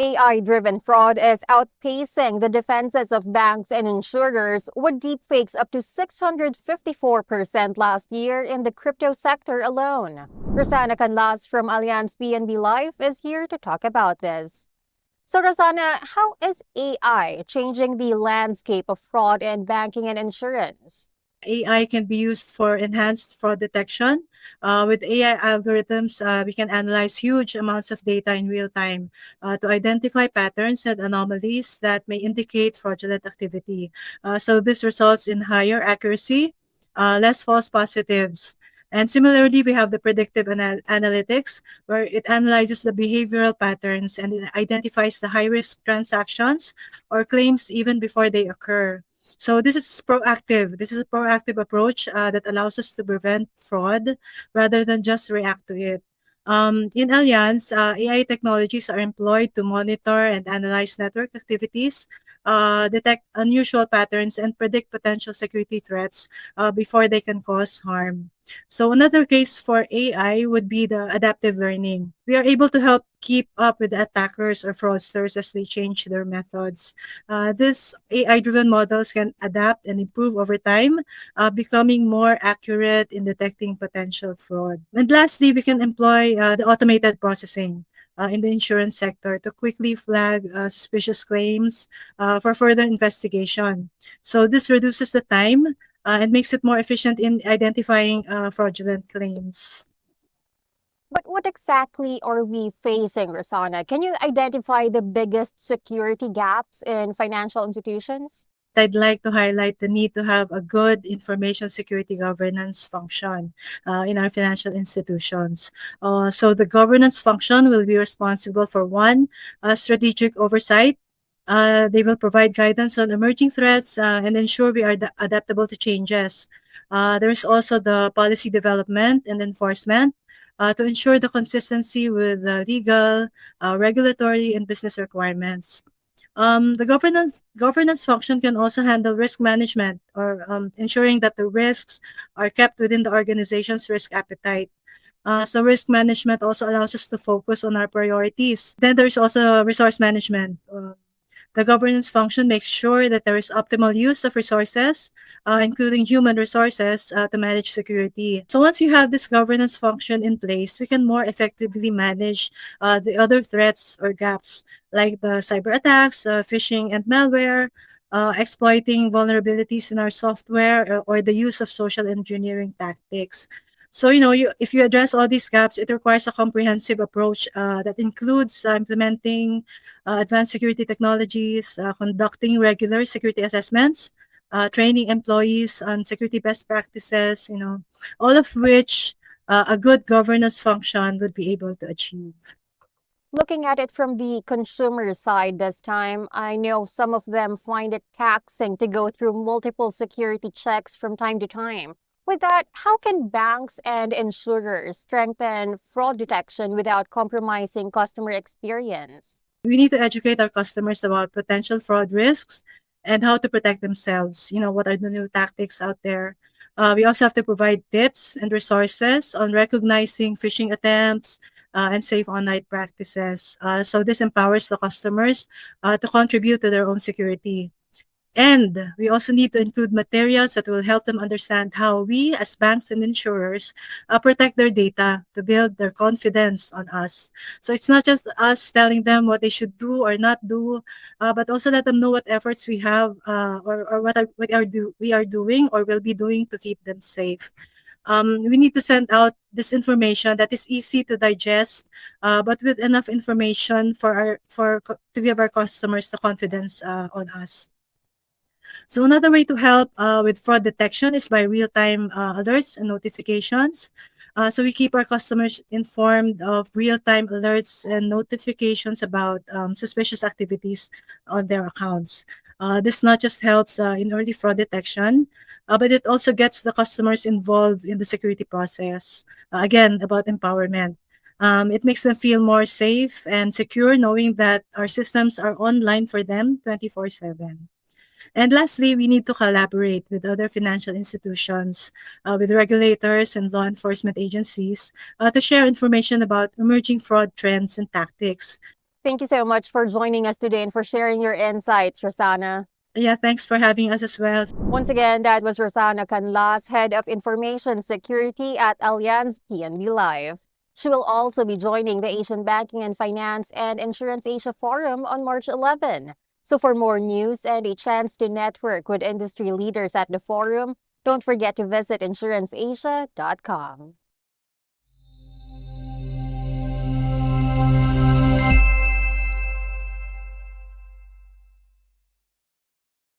AI-driven fraud is outpacing the defenses of banks and insurers, with deepfakes up to 654% last year in the crypto sector alone. Rosana Canlas from Allianz BNB Life is here to talk about this. So, Rosana, how is AI changing the landscape of fraud in banking and insurance? AI can be used for enhanced fraud detection. With AI algorithms, we can analyze huge amounts of data in real time to identify patterns and anomalies that may indicate fraudulent activity. So this results in higher accuracy, less false positives. And similarly, we have the predictive analytics, where it analyzes the behavioral patterns and it identifies the high-risk transactions or claims even before they occur. So this is proactive. This is a proactive approach that allows us to prevent fraud rather than just react to it. In Allianz, AI technologies are employed to monitor and analyze network activities, detect unusual patterns, and predict potential security threats before they can cause harm. So another case for AI would be the adaptive learning. We are able to help keep up with the attackers or fraudsters as they change their methods. These AI-driven models can adapt and improve over time, becoming more accurate in detecting potential fraud. And lastly, we can employ the automated processing in the insurance sector to quickly flag suspicious claims for further investigation. So this reduces the time and makes it more efficient in identifying fraudulent claims. But what exactly are we facing, Rosana? Can you identify the biggest security gaps in financial institutions? I'd like to highlight the need to have a good information security governance function in our financial institutions. So the governance function will be responsible for one, strategic oversight. They will provide guidance on emerging threats and ensure we are adaptable to changes. There's also the policy development and enforcement to ensure the consistency with legal, regulatory, and business requirements. The governance function can also handle risk management or ensuring that the risks are kept within the organization's risk appetite. So risk management also allows us to focus on our priorities. Then there is also resource management. The governance function makes sure that there is optimal use of resources, including human resources, to manage security. So once you have this governance function in place, we can more effectively manage the other threats or gaps like the cyber attacks, phishing and malware, exploiting vulnerabilities in our software, or the use of social engineering tactics. So, if you address all these gaps, it requires a comprehensive approach that includes implementing advanced security technologies, conducting regular security assessments, training employees on security best practices, all of which a good governance function would be able to achieve. Looking at it from the consumer side this time, I know some of them find it taxing to go through multiple security checks from time to time. With that, how can banks and insurers strengthen fraud detection without compromising customer experience? We need to educate our customers about potential fraud risks and how to protect themselves. What are the new tactics out there? We also have to provide tips and resources on recognizing phishing attempts and safe online practices. So this empowers the customers to contribute to their own security. And we also need to include materials that will help them understand how we, as banks and insurers, protect their data to build their confidence on us. So it's not just us telling them what they should do or not do, but also let them know what efforts we have or we are doing or will be doing to keep them safe. We need to send out this information that is easy to digest, but with enough information to give our customers the confidence on us. So another way to help with fraud detection is by real-time alerts and notifications. So we keep our customers informed of real-time alerts and notifications about suspicious activities on their accounts. This not just helps in early fraud detection, but it also gets the customers involved in the security process. Again, about empowerment. It makes them feel more safe and secure knowing that our systems are online for them 24/7. And lastly, we need to collaborate with other financial institutions, with regulators and law enforcement agencies to share information about emerging fraud trends and tactics. Thank you so much for joining us today and for sharing your insights, Rosanna. Yeah, thanks for having us as well. Once again, that was Rosanna Canlas, Head of Information Security at Allianz PNB Live. She will also be joining the Asian Banking and Finance and Insurance Asia Forum on March 11. So for more news and a chance to network with industry leaders at the forum, don't forget to visit insuranceasia.com.